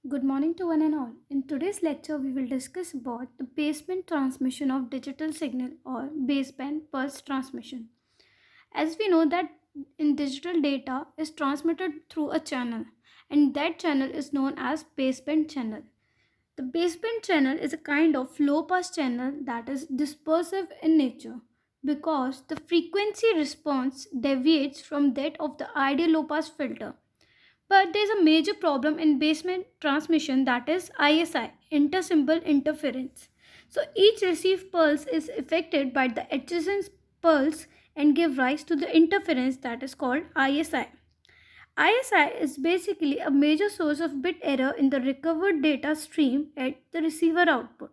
Good morning to one and all. In today's lecture, we will discuss about the baseband transmission of digital signal or baseband pulse transmission. As we know that in digital data is transmitted through a channel and that channel is known as baseband channel. The baseband channel is a kind of low pass channel that is dispersive in nature because the frequency response deviates from that of the ideal low pass filter. But there's a major problem in baseband transmission, that is ISI, intersymbol interference. So each received pulse is affected by the adjacent pulse and give rise to the interference that is called ISI. ISI is basically a major source of bit error in the recovered data stream at the receiver output.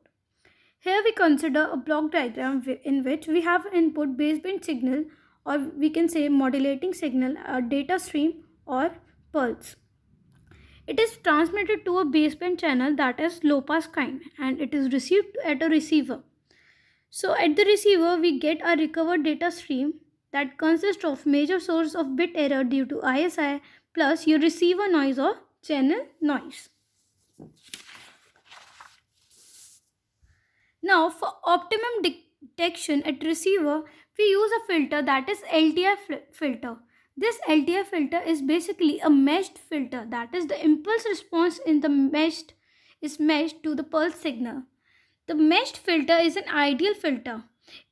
Here we consider a block diagram in which we have input baseband signal, or we can say modulating signal, a data stream or pulse. It is transmitted to a baseband channel that is low pass kind and it is received at a receiver. So at the receiver we get a recovered data stream that consists of major source of bit error due to ISI plus your receiver noise or channel noise. Now for optimum detection at receiver we use a filter that is Ldf filter. This Ldf filter is basically a meshed filter, that is the impulse response in the meshed is meshed to the pulse signal. The meshed filter is an ideal filter.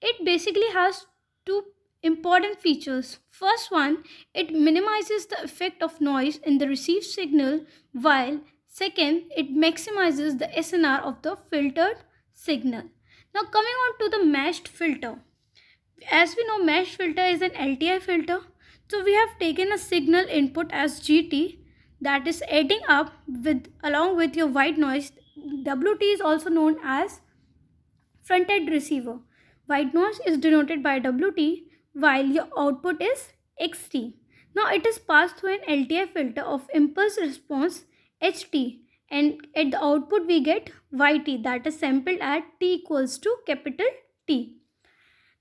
It basically has two important features. First one, it minimizes the effect of noise in the received signal, while second, it maximizes the SNR of the filtered signal. Now coming on to the meshed filter. As we know, meshed filter is an LTI filter. So we have taken a signal input as GT, that is adding up with along with your white noise. WT is also known as front end receiver. White noise is denoted by WT while your output is XT. Now it is passed through an LTI filter of impulse response HT, and at the output we get YT, that is sampled at T equals to capital T.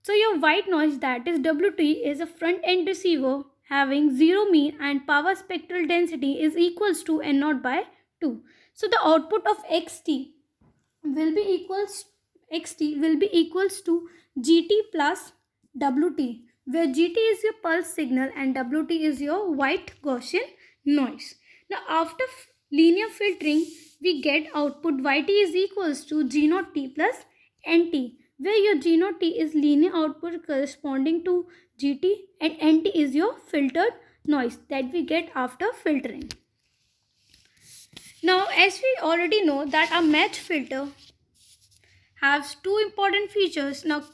So your white noise, that is WT, is a front end receiver having 0 mean and power spectral density is equals to N naught by 2. So the output of XT will be equals to GT plus WT, where GT is your pulse signal and WT is your white Gaussian noise. Now after linear filtering we get output YT is equals to G naught T plus NT, where your G naught T is linear output corresponding to GT and NT is your filtered noise that we get after filtering. Now as we already know that a match filter has two important features. Now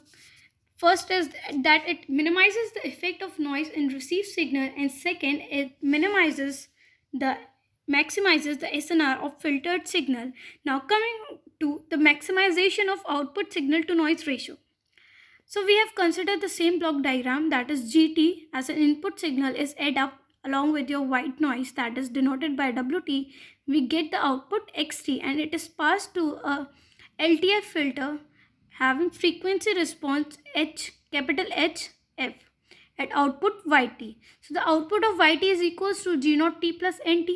first is that it minimizes the effect of noise in received signal, and second it maximizes the SNR of filtered signal. Now coming to the maximization of output signal to noise ratio. So we have considered the same block diagram, that is GT as an input signal is add up along with your white noise that is denoted by WT. We get the output XT and it is passed to a LTF filter having frequency response capital HF at output YT. So the output of YT is equals to G naught T plus NT.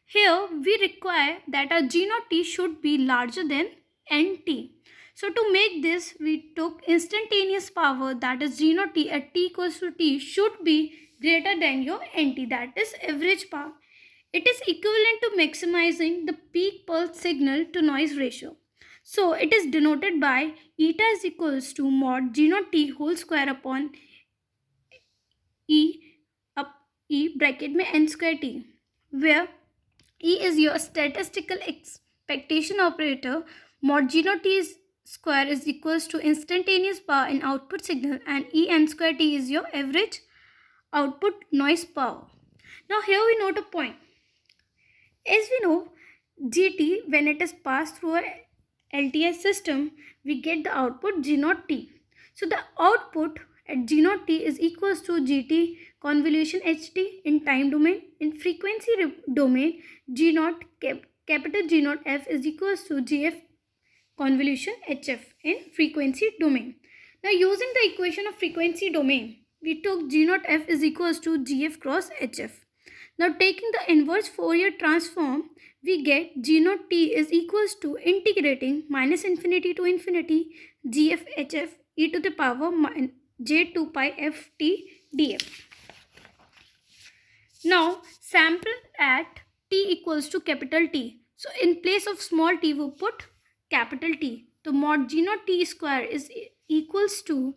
Here we require that our G naught T should be larger than NT. So to make this we took instantaneous power, that is G naught T at T equals to T should be greater than your NT, that is average power. It is equivalent to maximizing the peak pulse signal to noise ratio. So it is denoted by eta is equals to mod G naught T whole square upon E bracket में n square T, where E is your statistical expectation operator. Mod G naught T square is equals to instantaneous power in output signal, and E n square T is your average output noise power. Now here we note a point. As we know, GT, when it is passed through a LTI system, we get the output G naught T. So the output at G naught T is equals to GT convolution HT in time domain. In frequency domain, G naught capital G naught F is equals to GF convolution HF in frequency domain. Now using the equation of frequency domain, we took G naught F is equals to GF cross HF. Now taking the inverse Fourier transform, we get g naught t is equals to integrating minus infinity to infinity gf hf e to the power j2 pi f t df. Now sample at t equals to capital T. So in place of small t we put capital T. So mod g naught t square is equals to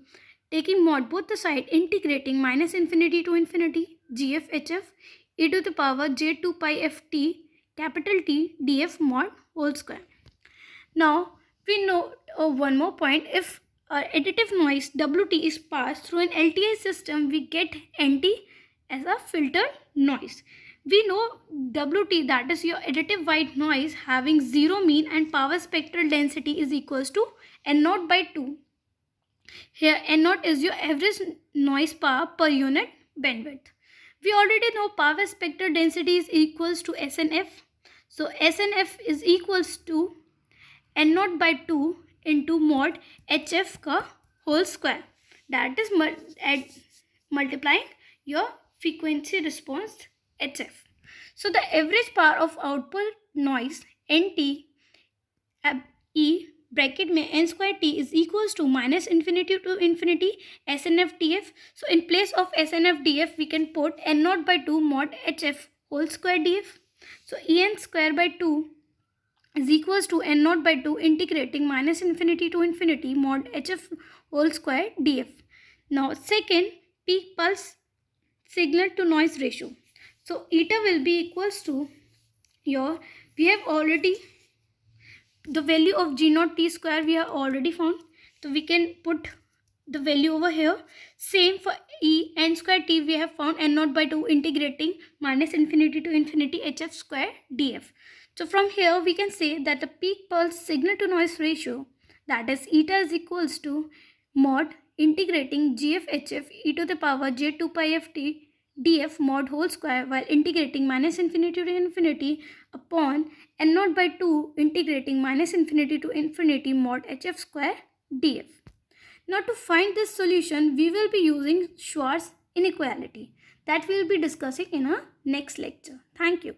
taking mod both the side, integrating minus infinity to infinity gf hf e to the power j2 pi f t capital T df mod whole square. Now we know one more point. If additive noise Wt is passed through an LTI system, we get Nt as a filtered noise. We know Wt, that is your additive white noise, having zero mean and power spectral density is equals to N0 by 2. Here N0 is your average noise power per unit bandwidth. We already know power spectral density is equals to SNF. So SNF is equals to N0 by 2 into mod HF का whole square. That is multiplying your frequency response HF. So the average power of output noise NT E bracket में n square t is equals to minus infinity to infinity SNF df. So in place of SNF df we can put N0 by 2 mod HF whole square df. So En square by 2 is equals to N0 by 2 integrating minus infinity to infinity mod HF whole square df. Now second, peak pulse signal to noise ratio. So eta will be equals to your, we have already the value of g naught t square we have already found, so we can put the value over here. Same for e n square t we have found N0 by 2 integrating minus infinity to infinity hf square df. So from here we can say that the peak pulse signal to noise ratio, that is eta, is equals to mod integrating gf hf e to the power j2 pi f t df mod whole square while integrating minus infinity to infinity upon N0 by 2 integrating minus infinity to infinity mod hf square df. Now to find this solution we will be using Schwarz inequality that we will be discussing in our next lecture. Thank you.